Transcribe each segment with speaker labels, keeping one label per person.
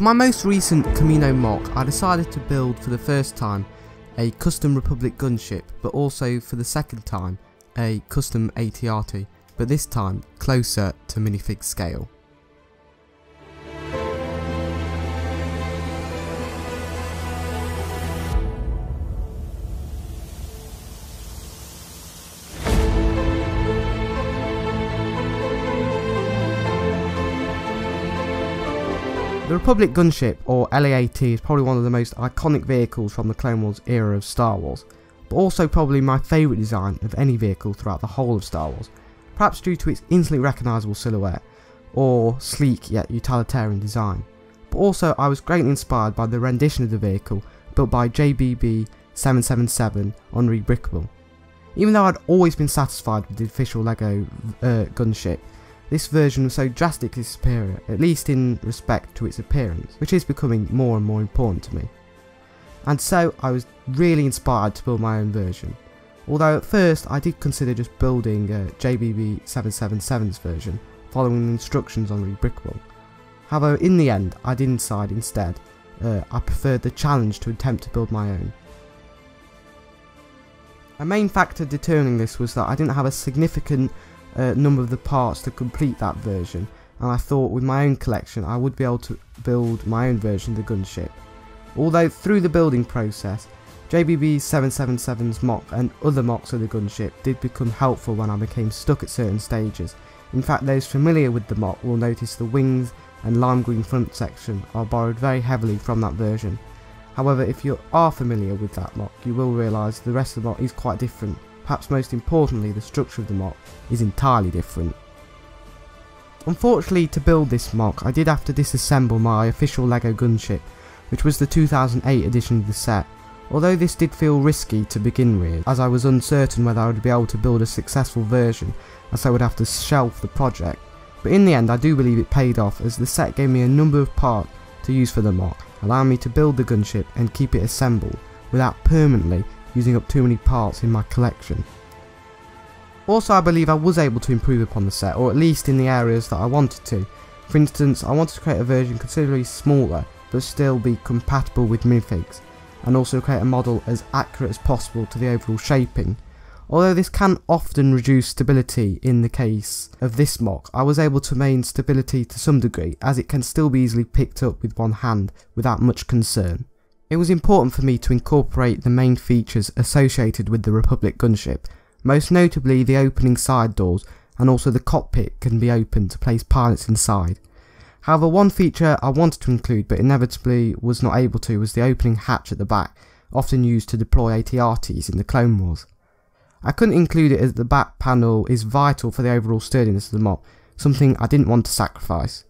Speaker 1: For my most recent Camino MOC, I decided to build for the first time a custom Republic Gunship, but also for the second time a custom AT-RT, but this time closer to minifig scale. The Republic Gunship, or LAAT, is probably one of the most iconic vehicles from the Clone Wars era of Star Wars, but also probably my favourite design of any vehicle throughout the whole of Star Wars, perhaps due to its instantly recognisable silhouette, or sleek yet utilitarian design. But also I was greatly inspired by the rendition of the vehicle built by JBB777 on Rebrickable. Even though I'd always been satisfied with the official Lego Gunship, this version was so drastically superior, at least in respect to its appearance, which is becoming more and more important to me. And so I was really inspired to build my own version, although at first I did consider just building JBB777's version, following the instructions on Rebrickable. However, in the end I did decide instead I preferred the challenge to attempt to build my own. A main factor determining this was that I didn't have a significant number of the parts to complete that version, and I thought with my own collection I would be able to build my own version of the gunship. Although through the building process, JBB777's MOC and other MOCs of the gunship did become helpful when I became stuck at certain stages. In fact, those familiar with the MOC will notice the wings and lime green front section are borrowed very heavily from that version. However, if you are familiar with that MOC, you will realise the rest of the MOC is quite different. Perhaps most importantly, the structure of the MOC is entirely different. Unfortunately, to build this MOC, I did have to disassemble my official Lego Gunship, which was the 2008 edition of the set. Although this did feel risky to begin with, as I was uncertain whether I would be able to build a successful version, as I would have to shelf the project. But in the end I do believe it paid off, as the set gave me a number of parts to use for the MOC, allowing me to build the gunship and keep it assembled, without permanently using up too many parts in my collection. Also, I believe I was able to improve upon the set, or at least in the areas that I wanted to. For instance, I wanted to create a version considerably smaller but still be compatible with minifigs, and also create a model as accurate as possible to the overall shaping. Although this can often reduce stability in the case of this MOC, I was able to maintain stability to some degree, as it can still be easily picked up with one hand without much concern. It was important for me to incorporate the main features associated with the Republic Gunship, most notably the opening side doors, and also the cockpit can be opened to place pilots inside. However, one feature I wanted to include but inevitably was not able to was the opening hatch at the back, often used to deploy AT-RTs in the Clone Wars. I couldn't include it as the back panel is vital for the overall sturdiness of the MOC, something I didn't want to sacrifice.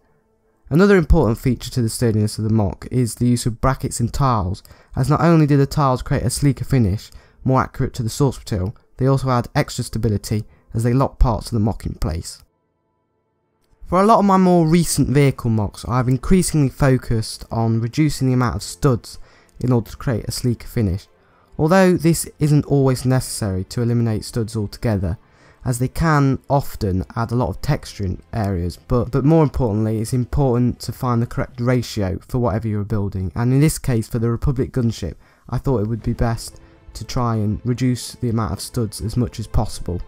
Speaker 1: Another important feature to the sturdiness of the MOC is the use of brackets and tiles, as not only do the tiles create a sleeker finish, more accurate to the source material, they also add extra stability as they lock parts of the MOC in place. For a lot of my more recent vehicle MOCs, I have increasingly focused on reducing the amount of studs in order to create a sleeker finish, although this isn't always necessary to eliminate studs altogether, as they can often add a lot of texture in areas, but more importantly it's important to find the correct ratio for whatever you are building, and in this case for the Republic Gunship I thought it would be best to try and reduce the amount of studs as much as possible.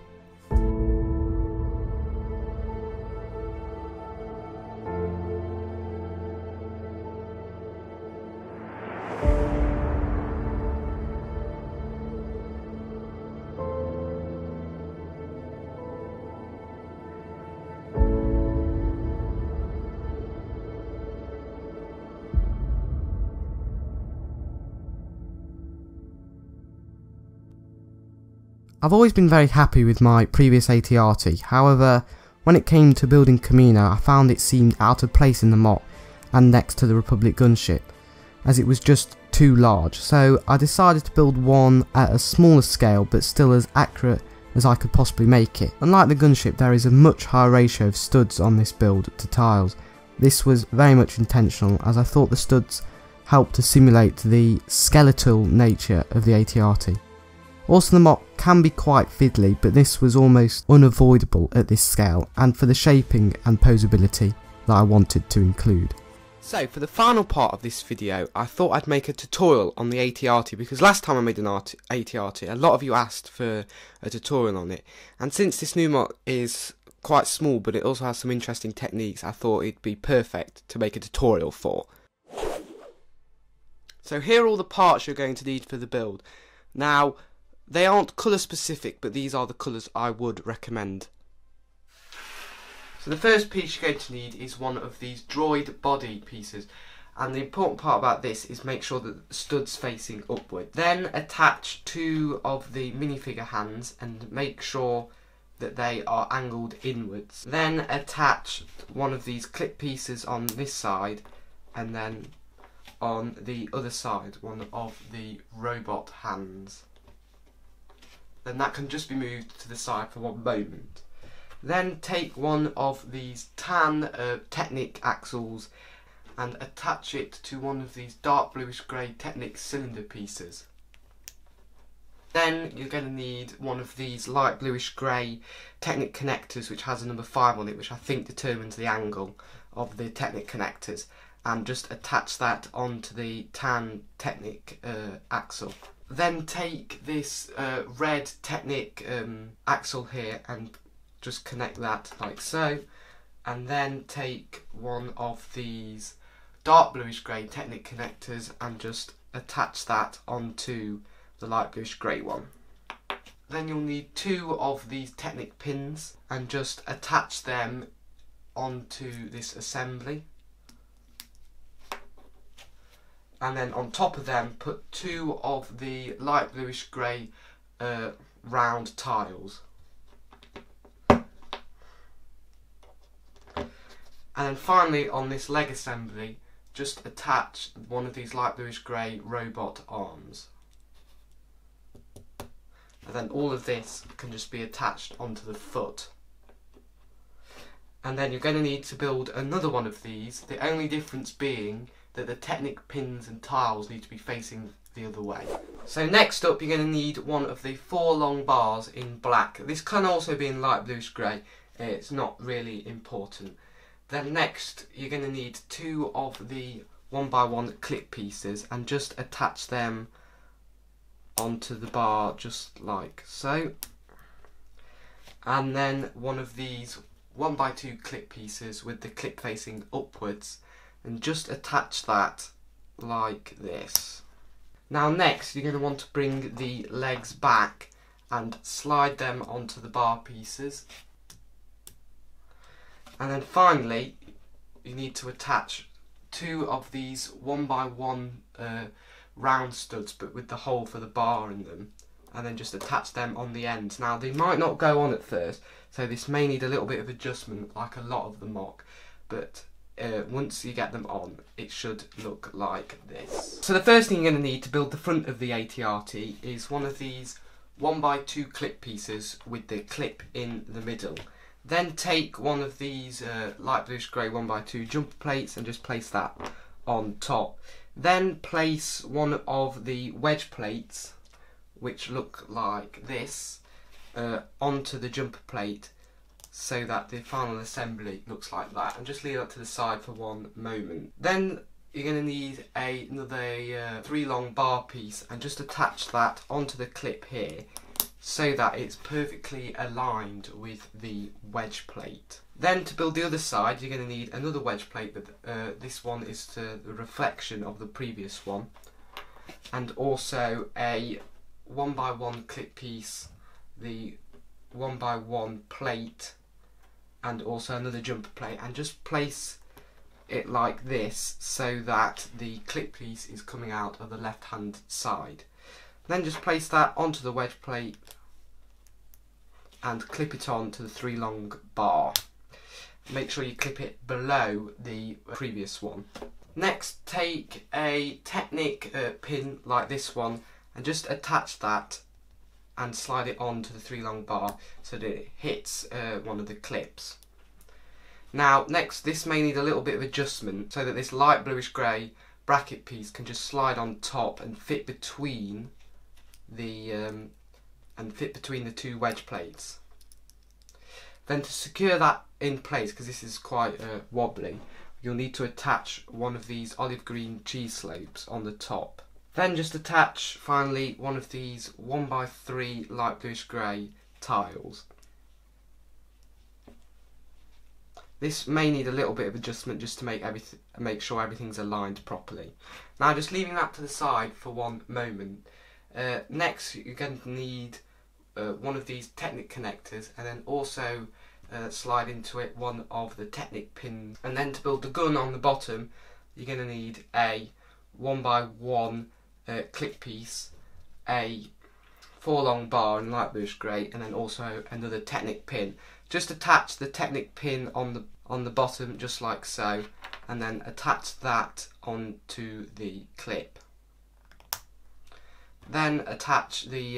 Speaker 1: I've always been very happy with my previous AT-RT, however, when it came to building Camino I found it seemed out of place in the MOC and next to the Republic Gunship, as it was just too large, so I decided to build one at a smaller scale but still as accurate as I could possibly make it. Unlike the gunship, there is a much higher ratio of studs on this build to tiles. This was very much intentional, as I thought the studs helped to simulate the skeletal nature of the AT-RT. Also, the MOC can be quite fiddly, but this was almost unavoidable at this scale and for the shaping and posability that I wanted to include. So for the final part of this video, I thought I'd make a tutorial on the AT-RT, because last time I made an AT-RT, a lot of you asked for a tutorial on it, and since this new MOC is quite small but it also has some interesting techniques, I thought it'd be perfect to make a tutorial for. So here are all the parts you're going to need for the build. Now, they aren't colour specific, but these are the colours I would recommend. So the first piece you're going to need is one of these droid body pieces, and the important part about this is make sure that the stud's facing upward. Then attach two of the minifigure hands and make sure that they are angled inwards. Then attach one of these clip pieces on this side, and then on the other side one of the robot hands. Then that can just be moved to the side for one moment. Then take one of these tan Technic axles and attach it to one of these dark bluish grey Technic cylinder pieces. Then you're going to need one of these light bluish grey Technic connectors which has a number 5 on it, which I think determines the angle of the Technic connectors, and just attach that onto the tan Technic axle. Then take this red Technic axle here and just connect that like so, and then take one of these dark bluish grey Technic connectors and just attach that onto the light bluish grey one. Then you'll need two of these Technic pins and just attach them onto this assembly, and then on top of them put two of the light bluish grey round tiles. And then finally on this leg assembly, just attach one of these light bluish grey robot arms. And then all of this can just be attached onto the foot. And then you're going to need to build another one of these, the only difference being that the Technic pins and tiles need to be facing the other way. So next up you're going to need one of the 4 long bars in black. This can also be in light bluish grey, it's not really important. Then next you're going to need two of the 1x1 clip pieces and just attach them onto the bar just like so. And then one of these 1x2 clip pieces with the clip facing upwards, and just attach that like this. Now next you're going to want to bring the legs back and slide them onto the bar pieces. And then finally you need to attach two of these 1x1 round studs, but with the hole for the bar in them, and then just attach them on the ends. Now they might not go on at first, so this may need a little bit of adjustment like a lot of the MOC, but once you get them on it should look like this. So the first thing you're going to need to build the front of the AT-RT is one of these 1x2 clip pieces with the clip in the middle. Then take one of these light bluish grey 1x2 jumper plates and just place that on top. Then place one of the wedge plates, which look like this, onto the jumper plate so that the final assembly looks like that, and just leave that to the side for one moment. Then you're going to need another 3 long bar piece and just attach that onto the clip here, so that it's perfectly aligned with the wedge plate. Then to build the other side you're going to need another wedge plate, but this one is to the reflection of the previous one, and also a 1x1 clip piece, the 1x1 plate, and also another jumper plate, and just place it like this so that the clip piece is coming out of the left hand side. Then just place that onto the wedge plate and clip it on to the 3 long bar. Make sure you clip it below the previous one. Next take a Technic pin like this one and just attach that and slide it onto the 3 long bar so that it hits one of the clips. Now next, this may need a little bit of adjustment so that this light bluish grey bracket piece can just slide on top and fit between the two wedge plates. Then to secure that in place, because this is quite wobbly, you'll need to attach one of these olive green cheese slopes on the top. Then just attach finally one of these 1x3 light bluish grey tiles. This may need a little bit of adjustment just to make sure everything's aligned properly. Now just leaving that to the side for one moment. Next you're going to need one of these Technic connectors, and then also slide into it one of the Technic pins. And then to build the gun on the bottom, you're going to need a 1x1 clip piece, a 4-long bar in light bluish grey, and then also another Technic pin. Just attach the Technic pin on the bottom just like so, and then attach that onto the clip. Then attach the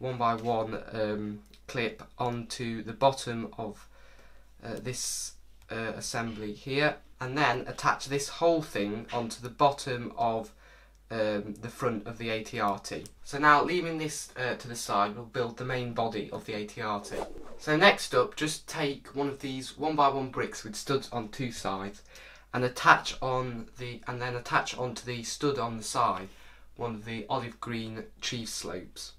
Speaker 1: 1x1 clip onto the bottom of this assembly here, and then attach this whole thing onto the bottom of the front of the AT-RT. So now, leaving this to the side, we'll build the main body of the AT-RT. So next up, just take one of these 1x1 bricks with studs on two sides, and attach onto the stud on the side one of the olive green cheese slopes.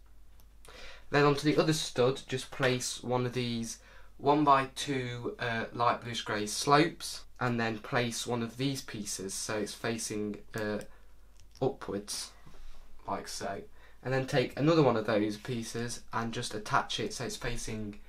Speaker 1: Then onto the other stud, just place one of these 1x2 light bluish grey slopes, and then place one of these pieces so it's facing upwards, like so. And then take another one of those pieces and just attach it so it's facing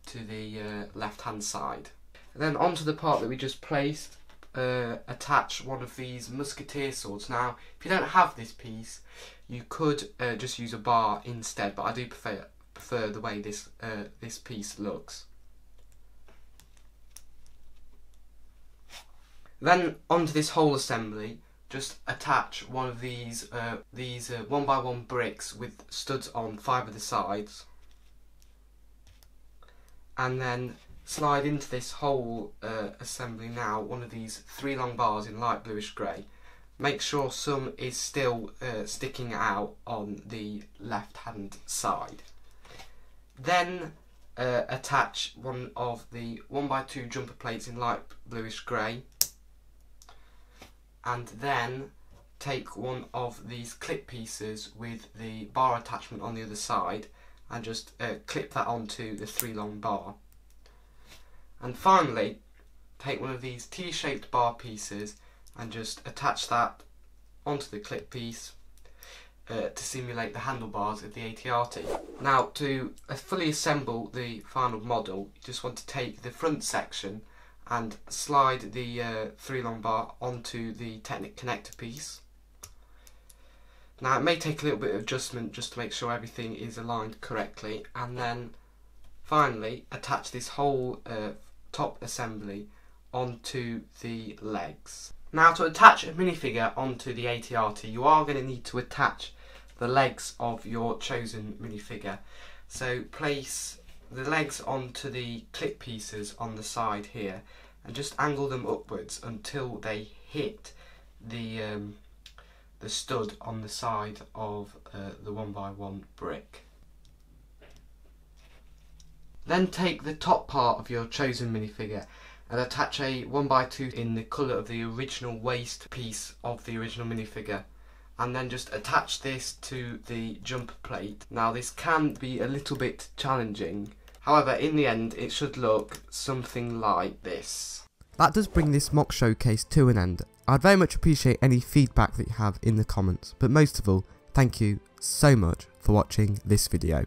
Speaker 1: to the left hand side. And then onto the part that we just placed, attach one of these musketeer swords. Now if you don't have this piece, you could just use a bar instead, but I do prefer the way this piece looks. Then onto this whole assembly, just attach one of these 1x1 bricks with studs on 5 of the sides, and then slide into this whole assembly now one of these 3 long bars in light bluish grey. Make sure some is still sticking out on the left hand side. Then attach one of the 1x2 jumper plates in light bluish grey, and then take one of these clip pieces with the bar attachment on the other side and just clip that onto the 3 long bar. And finally, take one of these T-shaped bar pieces and just attach that onto the clip piece to simulate the handlebars of the AT-RT. Now, to fully assemble the final model, you just want to take the front section and slide the 3 long bar onto the Technic connector piece. Now it may take a little bit of adjustment just to make sure everything is aligned correctly, and then finally attach this whole top assembly onto the legs. Now to attach a minifigure onto the AT-RT, you are going to need to attach the legs of your chosen minifigure. So place the legs onto the clip pieces on the side here and just angle them upwards until they hit the stud on the side of the 1x1 brick. Then take the top part of your chosen minifigure and attach a 1x2 in the colour of the original waist piece of the original minifigure, and then just attach this to the jumper plate. Now this can be a little bit challenging, however in the end it should look something like this.
Speaker 2: That does bring this mock showcase to an end. I'd very much appreciate any feedback that you have in the comments, but most of all, thank you so much for watching this video.